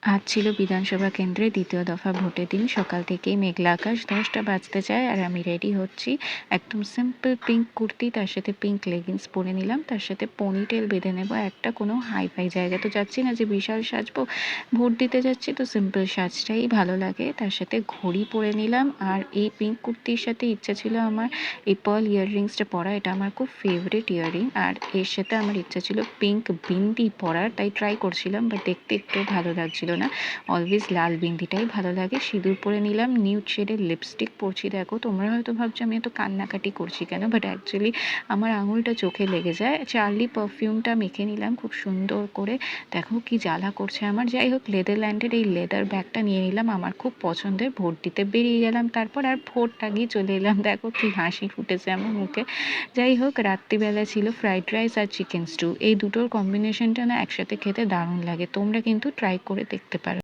আজ ছিল বিধানসভা কেন্দ্রে দ্বিতীয় দফা ভোটের দিন। সকাল থেকেই মেঘলা আকাশ, 10টা বাজতে যায় আর আমি রেডি হচ্ছি। একদম সিম্পল পিঙ্ক কুর্তি, তার সাথে পিঙ্ক লেগিংস পরে নিলাম, তার সাথে পনিটেল বেঁধে নেবো একটা। কোনো হাই ফাই জায়গায় তো যাচ্ছি না যে বিশাল সাজবো, ভোট দিতে যাচ্ছি তো সিম্পল সাজটাই ভালো লাগে। তার সাথে ঘড়ি পরে নিলাম, আর এই পিঙ্ক কুর্তির সাথে ইচ্ছা ছিল আমার এই পার্ল ইয়াররিংসটা পরা, এটা আমার খুব ফেভারিট ইয়াররিং। আর এর সাথে আমার ইচ্ছা ছিল পিঙ্ক বিন্দি পরার, তাই ট্রাই করছিলাম, বাট দেখতে একটু ভালো লাগছিল না। অলওয়েজ লাল বিন্দিটাই ভালো লাগে। সিঁদুর পরে নিলাম, নিউড শেডের লিপস্টিক পরছি। দেখো, তোমরা হয়তো ভাবছো আমি এত কান্নাকাটি করছি কেন, বাট অ্যাকচুয়ালি আমার আঙুলটা চোখে লেগে যায়। চার্লি পারফিউমটা মেখে নিলাম খুব সুন্দর করে। দেখো কি জ্বালা করছে আমার। যাই হোক, লেদারল্যান্ডের এই লেদার ব্যাগটা নিয়ে নিলাম, আমার খুব পছন্দের। ভোট দিতে বেরিয়ে গেলাম, তারপর আর ভোট লাগিয়ে চলে এলাম। দেখো কি হাসি ফুটেছে আমার মুখে। যাই হোক, রাত্রিবেলা ছিল ফ্রাইড রাইস আর চিকেন স্টু। এই দুটোর কম্বিনেশনটা না একসাথে খেতে দারুণ লাগে। তোমরা কিন্তু ট্রাই করে দেখতে পারো।